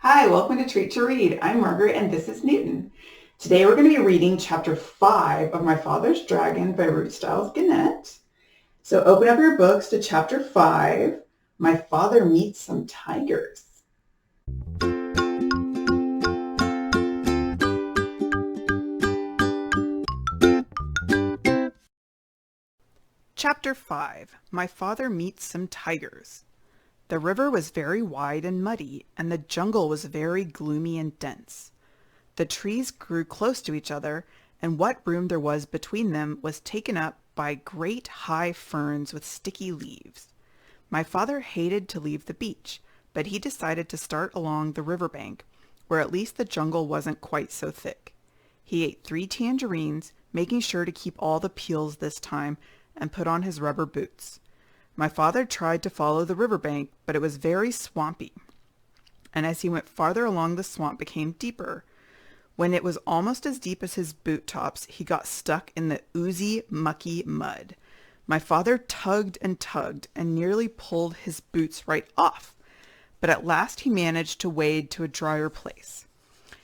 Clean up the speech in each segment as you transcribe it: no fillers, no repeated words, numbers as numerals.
Hi, welcome to Treat to Read. I'm Margaret and this is Newton. Today we're going to be reading chapter 5 of My Father's Dragon by Ruth Stiles Gannett. So open up your books to chapter 5, My Father Meets Some Tigers. Chapter 5 My Father Meets Some Tigers. The river was very wide and muddy, and the jungle was very gloomy and dense. The trees grew close to each other, and what room there was between them was taken up by great high ferns with sticky leaves. My father hated to leave the beach, but he decided to start along the riverbank, where at least the jungle wasn't quite so thick. He ate 3 tangerines, making sure to keep all the peels this time, and put on his rubber boots. My father tried to follow the riverbank, but it was very swampy, and as he went farther along the swamp became deeper. When it was almost as deep as his boot tops, he got stuck in the oozy, mucky mud. My father tugged and nearly pulled his boots right off, but at last he managed to wade to a drier place.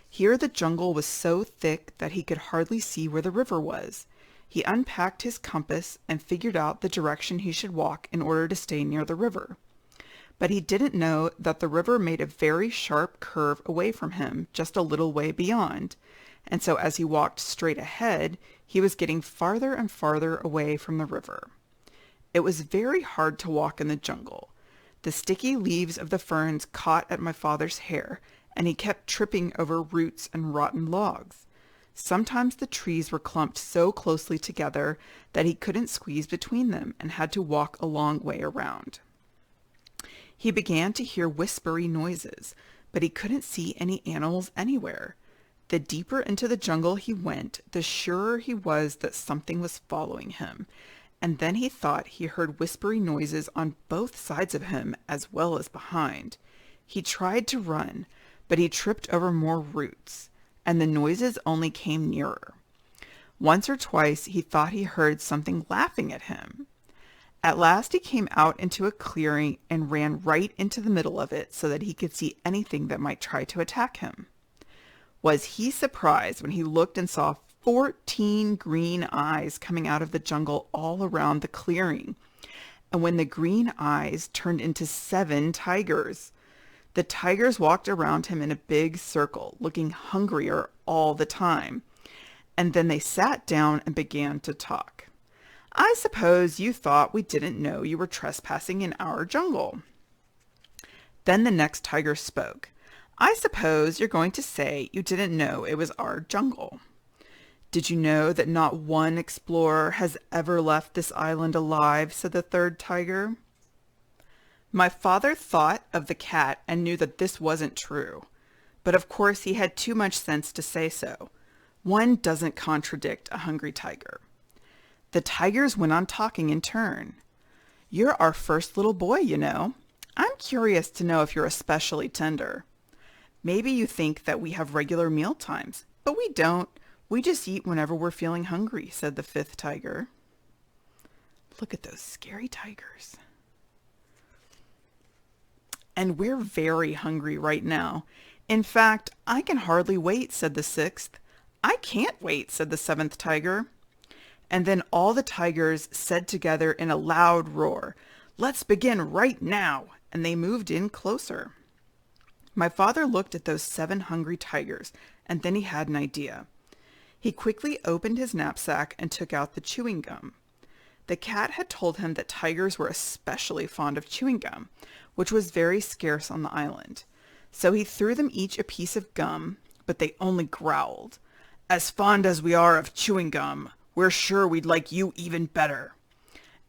Here the jungle was so thick that he could hardly see where the river was. He unpacked his compass and figured out the direction he should walk in order to stay near the river. But he didn't know that the river made a very sharp curve away from him just a little way beyond, and so as he walked straight ahead, he was getting farther and farther away from the river. It was very hard to walk in the jungle. The sticky leaves of the ferns caught at my father's hair, and he kept tripping over roots and rotten logs. Sometimes the trees were clumped so closely together that he couldn't squeeze between them and had to walk a long way around. He began to hear whispery noises, but he couldn't see any animals anywhere. The deeper into the jungle he went, the surer he was that something was following him, and then he thought he heard whispery noises on both sides of him as well as behind. He tried to run, but he tripped over more roots, and the noises only came nearer. Once or twice he thought he heard something laughing at him. At last he came out into a clearing and ran right into the middle of it so that he could see anything that might try to attack him. Was he surprised when he looked and saw 14 green eyes coming out of the jungle all around the clearing, and when the green eyes turned into 7 tigers. The tigers walked around him in a big circle, looking hungrier all the time, and then they sat down and began to talk. "I suppose you thought we didn't know you were trespassing in our jungle." Then the next tiger spoke. "I suppose you're going to say you didn't know it was our jungle." "Did you know that not one explorer has ever left this island alive?" said the third tiger. My father thought of the cat and knew that this wasn't true, but of course he had too much sense to say so. One doesn't contradict a hungry tiger. The tigers went on talking in turn. "You're our first little boy, you know. I'm curious to know if you're especially tender. Maybe you think that we have regular meal times, but we don't. We just eat whenever we're feeling hungry," said the 5th tiger. Look at those scary tigers. "And we're very hungry right now. In fact, I can hardly wait," said the 6th. "I can't wait," said the 7th tiger. And then all the tigers said together in a loud roar, "Let's begin right now," and they moved in closer. My father looked at those 7 hungry tigers, and then he had an idea. He quickly opened his knapsack and took out the chewing gum. The cat had told him that tigers were especially fond of chewing gum, which was very scarce on the island. So he threw them each a piece of gum, but they only growled. "As fond as we are of chewing gum, we're sure we'd like you even better."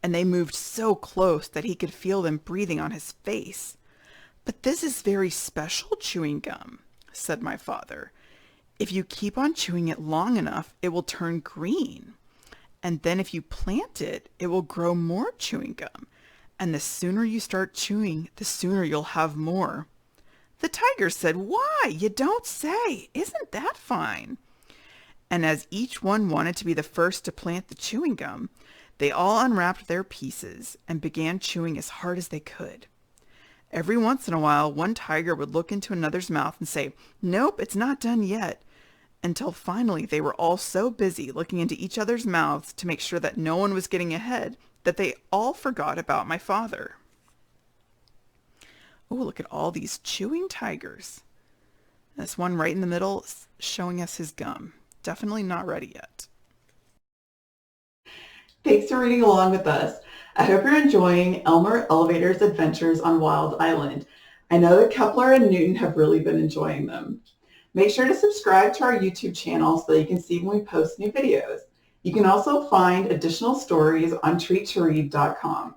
And they moved so close that he could feel them breathing on his face. "But this is very special chewing gum," said my father. "If you keep on chewing it long enough, it will turn green. And then if you plant it, it will grow more chewing gum. And the sooner you start chewing, the sooner you'll have more." The tiger said, "Why, you don't say! Isn't that fine?" And as each one wanted to be the first to plant the chewing gum, they all unwrapped their pieces and began chewing as hard as they could. Every once in a while, one tiger would look into another's mouth and say, "Nope, it's not done yet," until finally they were all so busy looking into each other's mouths to make sure that no one was getting ahead that they all forgot about my father. Oh, look at all these chewing tigers. This one right in the middle is showing us his gum. Definitely not ready yet. Thanks for reading along with us. I hope you're enjoying Elmer Elevator's adventures on Wild Island. I know that Kepler and Newton have really been enjoying them. Make sure to subscribe to our YouTube channel so that you can see when we post new videos. You can also find additional stories on treattoread.com.